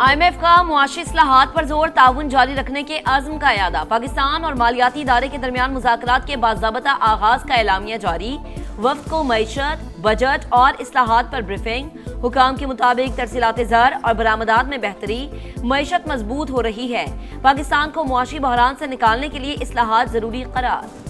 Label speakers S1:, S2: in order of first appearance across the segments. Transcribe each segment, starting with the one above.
S1: IMF का मुआशी इस्लाहात पर जोर, ताउन जारी रखने के अज़्म का यादा। पाकिस्तान और मालियाती इदारे के दरमियान मुज़ाकरात के बाज़ाबता आगाज का एलामिया जारी। वफ्द को मईशत, बजट और इस्लाहात पर ब्रीफिंग। हुकाम के मुताबिक तरसीलात ज़र और बरामदात में बेहतरी, मईशत मजबूत हो रही है। पाकिस्तान को मुआशी बहरान से निकालने के लिए इस्लाहात जरूरी करार।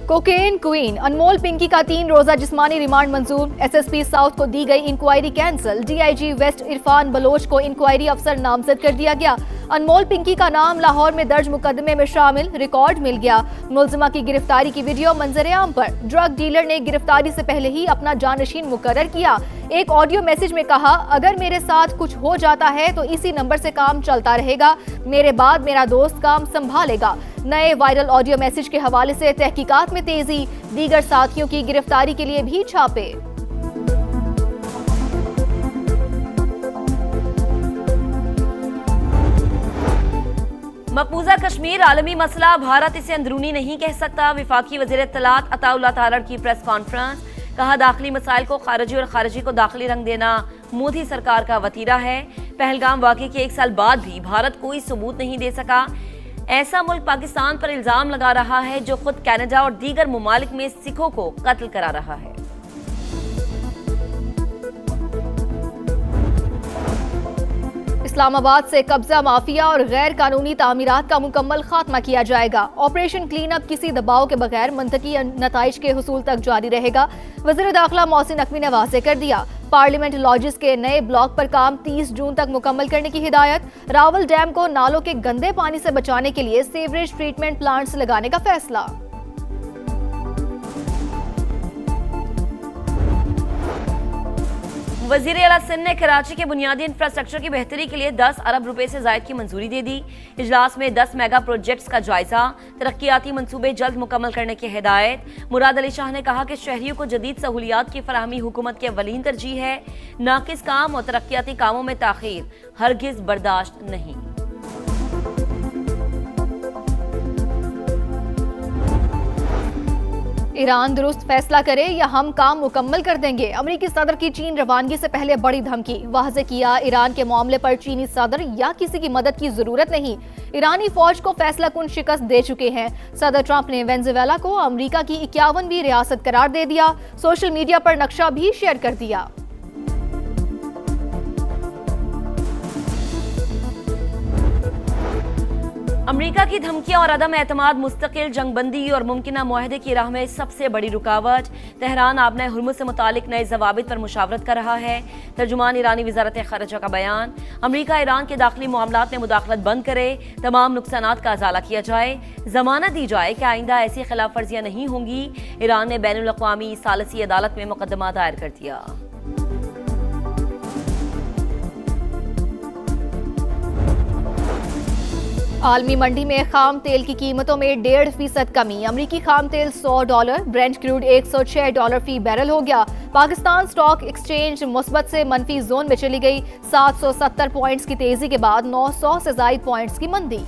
S2: कोकेन क्वीन अनमोल पिंकी का 3 रोजा जिस्मानी रिमांड मंजूर। SSP साउथ को दी गई inquiry cancel. DIG west Irfan Baloch को इंक्वायरी अफसर नामजद कर दिया गया। अनमोल पिंकी का नाम लाहौर में दर्ज मुकदमे में शामिल, रिकॉर्ड मिल गया। मुलजिमा की गिरफ्तारी की वीडियो मंजर आम पर। ड्रग डीलर ने गिरफ्तारी से पहले ही अपना जानशीन मुकर्रर किया। एक ऑडियो मैसेज में कहा, अगर मेरे साथ कुछ हो जाता है तो इसी नंबर से काम चलता रहेगा, मेरे बाद मेरा दोस्त काम संभालेगा। नए वायरल ऑडियो मैसेज के हवाले से तहकीकात में तेजी। दीगर साथियों की गिरफ्तारी के लिए भी छापे।
S1: मकबूजा कश्मीर आलमी मसला, भारत इसे अंदरूनी नहीं कह सकता। वफाकी वज़ीर इत्तलात अताउल्लाह तारड़ की प्रेस कॉन्फ्रेंस। कहा, दाखिली मसाइल को खारजी और खारजी को दाखिली रंग देना मोदी सरकार का वतीरा है। पहलगाम वाक़े के 1 साल बाद भी भारत कोई सबूत नहीं दे सका। ऐसा मुल्क पाकिस्तान पर इल्जाम लगा रहा है जो खुद कनाडा और दीगर ममालिक में सिखों को कत्ल करा रहा है।
S2: इस्लामाबाद से कब्जा माफिया और गैर कानूनी तामीरात का मुकम्मल खात्मा किया जाएगा। ऑपरेशन क्लीन अप किसी दबाव के बगैर मुंतकी नताइज के हुसूल तक जारी रहेगा। वज़ीर दाखिला मोहसिन नकवी ने वाज़ेह कर दिया। पार्लियामेंट लॉजिस के नए ब्लॉक पर काम 30 जून तक मुकम्मल करने की हिदायत। रावल डैम को नालों के गंदे पानी से बचाने के लिए सीवरेज ट्रीटमेंट प्लांट्स लगाने का फैसला।
S1: वज़ीर आला सिंध ने कराची के बुनियादी इंफ्रास्ट्रक्चर की बेहतरी के लिए 10 अरब रुपए से ज़ायद की मंजूरी दे दी। इजलास में 10 मेगा प्रोजेक्ट्स का जायजा, तरक्याती मंसूबे जल्द मुकम्मल करने की हिदायत। मुराद अली शाह ने कहा कि शहरियों को जदीद सहूलियात की फराहमी हुकूमत की अवलीन तरजीह है। नाकिस काम और तरक्याती कामों में ताखीर हरगिज बर्दाश्त नहीं।
S2: ईरान दुरुस्त फैसला करे या हम काम मुकम्मल कर देंगे। अमेरिकी सदर की चीन रवानगी से पहले बड़ी धमकी। वाज़ेह किया, ईरान के मामले पर चीनी सदर या किसी की मदद की जरूरत नहीं। ईरानी फौज को फैसला कुन शिकस्त दे चुके हैं। सदर ट्रंप ने वेनेजुएला को अमेरिका की 51वीं रियासत करार दे दिया। सोशल मीडिया पर नक्शा भी शेयर कर दिया।
S1: अमेरिका की धमकियां और अदम एतमाद मुस्तकिल जंगबंदी और मुमकिना मुआहदे की राह में सबसे बड़ी रुकावट। तेहरान आबने हुर्मुज़ से मुतालिक नए ज़वाबित पर मुशावरत कर रहा है। तर्जुमान ईरानी वज़ारत ख़ारिजा का बयान। अमेरिका ईरान के दाखिली मामलात में मुदाखलत बंद करे, तमाम नुकसानात का अजाला किया जाए, जमानत दी जाए कि आइंदा ऐसी खिलाफ वर्जियां नहीं होंगी। ईरान ने बैनुल अक़वामी सालसी अदालत में मुकदमा दायर कर दिया।
S2: आलमी मंडी में खाम तेल की कीमतों में 1.5% कमी। अमरीकी खाम तेल $100, ब्रेंट क्रूड $106 फी बैरल हो गया। पाकिस्तान स्टॉक एक्सचेंज मुस्बत से मनफी जोन में चली गई। 770 पॉइंट्स की तेजी के बाद 900 से ज्यादा पॉइंट्स की मंदी।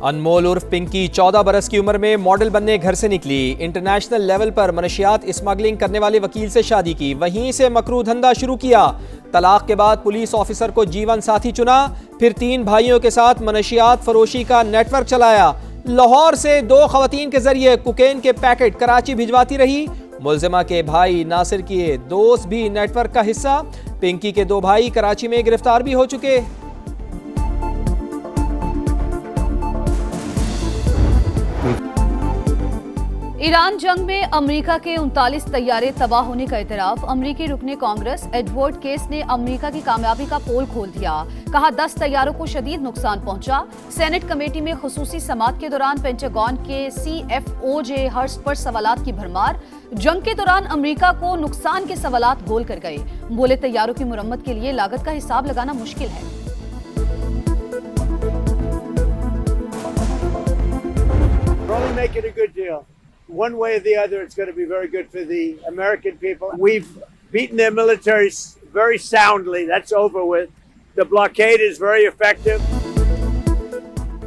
S3: अनमोल उर्फ पिंकी 14 बरस की उम्र में मॉडल बनने घर से निकली। इंटरनेशनल लेवल पर मनशियात स्मगलिंग करने वाले वकील से शादी की, वहीं से मकरू धंधा शुरू किया। तलाक के बाद पुलिस ऑफिसर को जीवन साथी चुना, फिर 3 भाइयों के साथ मनशियात फरोशी का नेटवर्क चलाया। लाहौर से 2 खवातीन के जरिए कोकेन के पैकेट कराची भिजवाती रही। मुलजिमा के भाई नासिर के दोस्त भी नेटवर्क का हिस्सा। पिंकी के 2 भाई कराची में गिरफ्तार भी हो चुके।
S4: ईरान जंग में अमेरिका के 39 तैयारे तबाह होने का इतराफ। अमेरिकी रुकने कांग्रेस एडवर्ड केस ने अमेरिका की कामयाबी का पोल खोल दिया। कहा, 10 तैयारों को शदीद नुकसान पहुंचा। सेनेट कमेटी में खुसूसी समात के दौरान पेंटागन के CFO हर्स्ट पर सवालात की भरमार। जंग के दौरान अमेरिका को नुकसान के सवालात गोल कर गए। बोले, तैयारों की मुरम्मत के लिए लागत का हिसाब लगाना मुश्किल है।
S5: One way or the other, it's going to be very good for the American people. We've beaten their militaries very soundly. That's over with. The blockade is very effective.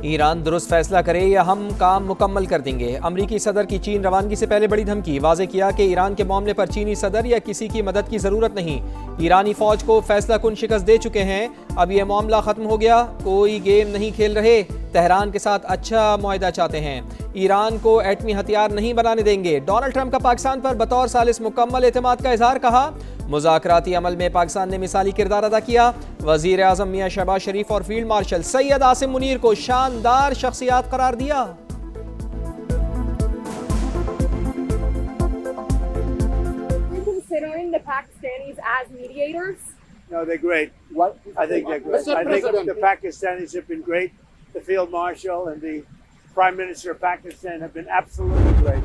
S3: Iran दुरुस्त फैसला करे या हम काम मुकम्मल कर देंगे। अमरीकी सदर की चीन रवानगी से पहले बड़ी धमकी। वाजे किया कि ईरान के मामले पर चीनी सदर या किसी की मदद की जरूरत नहीं। ईरानी फौज को फैसला कुन शिकस्त दे चुके हैं, अब यह मामला खत्म हो गया, कोई गेम नहीं खेल रहे। तेहरान के साथ अच्छा मुआहदा चाहते हैं, ईरान को एटमी हथियार नहीं बनाने देंगे। डोनाल्ड ट्रंप का पाकिस्तान पर बतौर सालिस मुकम्मल एतमाद का इजहार। कहा मुज़ाकराती अमल में पाकिस्तान ने मिसाली किरदार अदा किया। वज़ीर आज़म मियां शहबाज शरीफ और फील्ड मार्शल सैयद आसिम मुनीर को शानदार शख्सियात करार दिया।
S6: Considering the Pakistanis as mediators?
S5: No, they're great.
S7: What?
S5: I think they're great. I think the Pakistanis have been great. The Field Marshal and the Prime Minister of Pakistan have been absolutely great.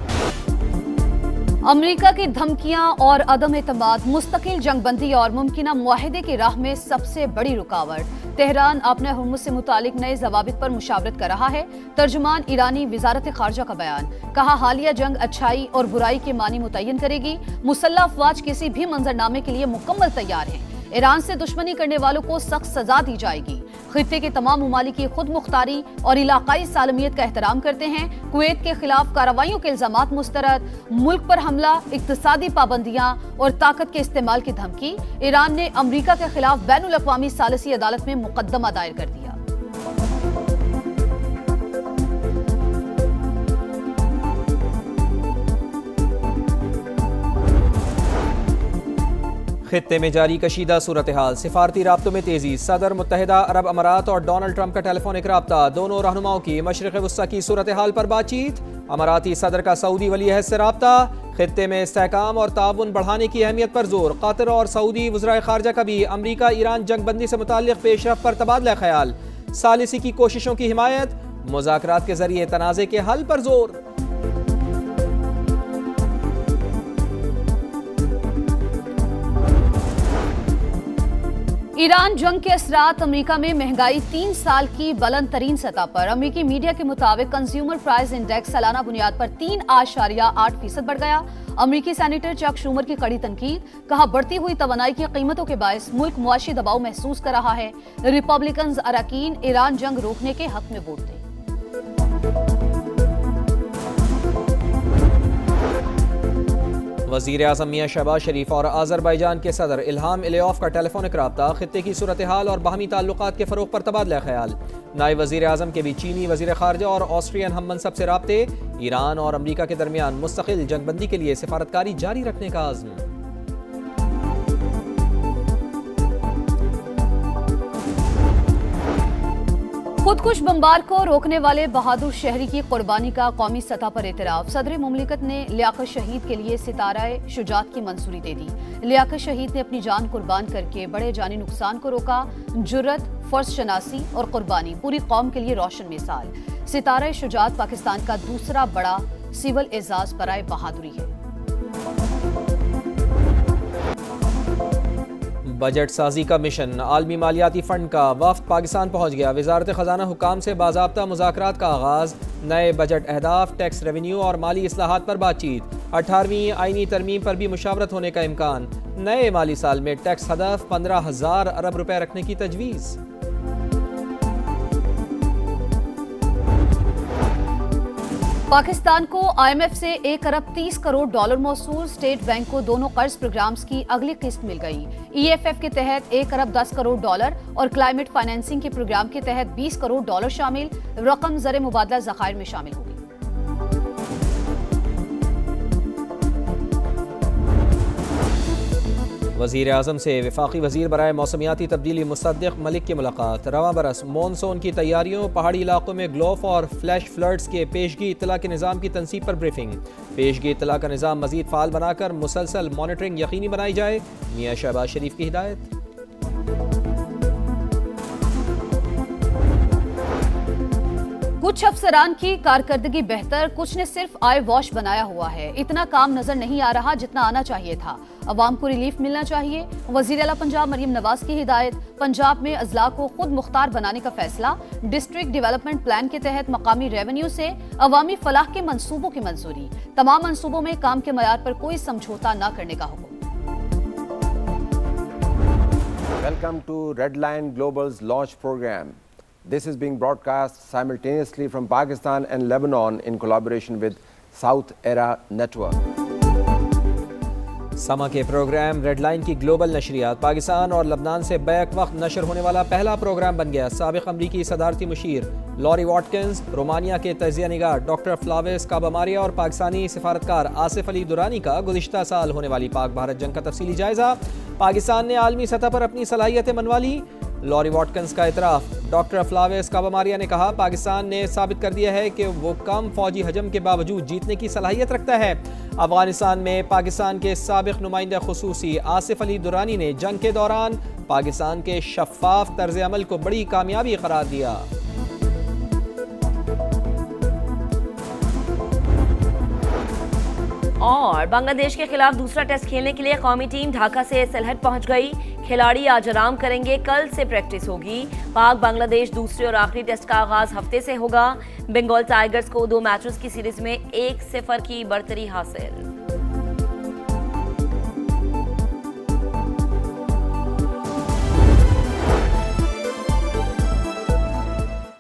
S4: America की धमकियां और अदम एतमाद मुस्तकिल जंगबंदी और मुमकिना मुआहदे की राह में सबसे बड़ी रुकावट। तेहरान अपने हुर्मुज से मुतालिक नए जवाबित पर मुशावरत कर रहा है। तर्जुमान ईरानी वजारत खारजा का बयान। कहा हालिया जंग अच्छाई और बुराई के मानी मुतय्यन करेगी। मुसल्लह अफवाज किसी भी मंजरनामे के लिए मुकम्मल तैयार हैं। ईरान से दुश्मनी करने वालों को सख्त सजा दी जाएगी। खित्ते के तमाम ममालिक की खुद मुख्तारी और इलाकाई सालमियत का एहतराम करते हैं। कुवैत के खिलाफ कार्रवाइयों के इल्जामात मुस्तरद। मुल्क पर हमला, इक्तिसादी पाबंदियां और ताकत के इस्तेमाल की धमकी। ईरान ने अमरीका के खिलाफ बैनुल अक़वामी सालिसी अदालत में मुकदमा दायर कर दिया।
S3: खित्ते में जारी कशीदा सूरत हाल, सिफारती राब्तों में तेजी। सदर मुत्तहिदा अरब अमारात और डोनाल्ड ट्रंप का टेलीफोनिक राब्ता। दोनों रहनुमाओं की मशरिक़ वस्ता की सूरत हाल पर बातचीत। अमाराती सदर का सऊदी वली अहद से राब्ता। खित्ते में इस्तेहकाम और ताउन बढ़ाने की अहमियत पर जोर। कतर और सऊदी वज़राए खारजा का भी अमरीका ईरान जंगबंदी से मुताल्लिक़ पेशरफ़ पर तबादला ख्याल। सालिसी की कोशिशों की हिमायत, मुज़ाकरात के जरिए तनाज़े के हल पर जोर।
S4: ईरान जंग के असरात। अमेरिका में महंगाई 3 साल की बुलंद तरीन सतह पर। अमेरिकी मीडिया के मुताबिक कंज्यूमर प्राइस इंडेक्स सालाना बुनियाद पर 3.8% बढ़ गया। अमेरिकी सेनेटर चक शूमर की कड़ी तनकीद। कहा बढ़ती हुई तवानाई की कीमतों के बायस मुल्क मुआशी दबाव महसूस कर रहा है। रिपब्लिकन अरकान ईरान जंग रोकने के हक में वोट दें।
S3: वज़ीर आज़म मियां शहबाज शरीफ और आज़रबाईजान के सदर इल्हाम इलियोव का टेलीफोनिक राब्ता। खित्ते की सूरत हाल और बाहमी ताल्लुकात के फ़रोग़ पर तबादला ख्याल। नायब वज़ीर आज़म के भी चीनी वज़ीर ख़ारजा और ऑस्ट्रियन हम मनसब से राब्ते। ईरान और अमरीका के दरमियान मुस्तकिल जंगबंदी के लिए सिफारतकारी जारी रखने का आज़म।
S4: खुदकुश बमबार को रोकने वाले बहादुर शहरी की कुर्बानी का कौमी सतह पर एतराफ़। सदर मुमलिकत ने लियाकत शहीद के लिए सितारा शुजात की मंजूरी दे दी। लियाकत शहीद ने अपनी जान कुर्बान करके बड़े जानी नुकसान को रोका। जुर्रत, फर्ज शनासी और कुर्बानी पूरी कौम के लिए रोशन मिसाल। सितारा शुजात पाकिस्तान का दूसरा बड़ा सिविल एजाज बराए बहादुरी है।
S3: बजट साजी का मिशन। आलमी मालियाती फंड का वफ्द पाकिस्तान पहुंच गया। वजारत खजाना हुकाम से बाज़ाब्ता मुज़ाकरात का आगाज़। नए बजट अहदाफ, टैक्स रेवेन्यू और माली इस्लाहात पर बातचीत। 18वीं आईनी तरमीम पर भी मुशावरत होने का इम्कान। नए माली साल में टैक्स हदफ 15,000 अरब रुपए रखने की तजवीज़।
S4: पाकिस्तान को IMF से 1 अरब 30 करोड़ डॉलर मौसूल। स्टेट बैंक को दोनों कर्ज प्रोग्राम्स की अगली किस्त मिल गई। EFF के तहत 1 अरब 10 करोड़ डॉलर और क्लाइमेट फाइनेंसिंग के प्रोग्राम के तहत 20 करोड़ डॉलर शामिल। रकम ज़र मुबादला ज़खायर में शामिल होगी।
S3: वज़ीर आज़म से वफाकी वज़ीर बराए मौसमियाती तब्दीली मुसद्दिक़ मलिक की मुलाकात। रवां बरस मॉनसून की तैयारियों, पहाड़ी इलाकों में ग्लोफ और फ्लैश फ्लड्स के पेशगी इत्तला के निज़ाम की तनसीब पर ब्रीफिंग। पेशगी इत्तला का निज़ाम मज़ीद फ़ाल बनाकर मुसलसल मॉनिटरिंग यकीनी बनाई जाए, मियां शहबाज शरीफ की हिदायत।
S4: कुछ अफसरान की कारकर्दगी बेहतर, कुछ ने सिर्फ आय वॉश बनाया हुआ है। इतना काम नजर नहीं आ रहा जितना आना चाहिए था। अवाम को रिलीफ मिलना चाहिए। वज़ीर आला पंजाब मरियम नवाज की हिदायत। पंजाब में अजला को खुद मुख्तार बनाने का फैसला। डिस्ट्रिक्ट डेवलपमेंट प्लान के तहत मकामी रेवेन्यू से अवामी फलाह के मंसूबों की मंजूरी। तमाम मंसूबों में काम के मयार पर कोई समझौता न करने का हुक्म।
S7: Welcome to Redline Global's launch program. This is being broadcast simultaneously from Pakistan and Lebanon in collaboration with South Era Network.
S3: समा के प्रोग्राम रेड लाइन की ग्लोबल नशरियात पाकिस्तान और लबनान से बैक वक्त नशर होने वाला पहला प्रोग्राम बन गया। साबिक अमरीकी सदारती मुशीर लॉरी वाटकिंस, रोमानिया के तजिया निगार डॉक्टर फ्लाविस काबामारिया और पाकिस्तानी सिफारतकार आसिफ अली दुरानी का गुज़िश्ता साल होने वाली पाक भारत जंग का तफसीली जायजा। पाकिस्तान ने आलमी सतह पर अपनी सलाहियतें मनवा ली। लॉरी वाटकिंस का इतराफ़। डॉक्टर फ्लाविस काबामारिया ने कहा, पाकिस्तान ने साबित कर दिया है कि वो कम फौजी हजम के बावजूद जीतने की सलाहियत रखता है। अफगानिस्तान में पाकिस्तान के साबिक नुमाइंदा खुसूसी आसिफ अली दुरानी ने जंग के दौरान पाकिस्तान के शफाफ तर्ज अमल को बड़ी कामयाबी करार दिया।
S1: और बांग्लादेश के खिलाफ दूसरा टेस्ट खेलने के लिए कौमी टीम ढाका से सिलहट पहुंच गई। खिलाड़ी आज आराम करेंगे, कल से प्रैक्टिस होगी। पाक बांग्लादेश दूसरे और आखिरी टेस्ट का आगाज हफ्ते से होगा। बंगाल टाइगर्स को 2 मैचेस की सीरीज में 1-0 की बढ़तरी हासिल।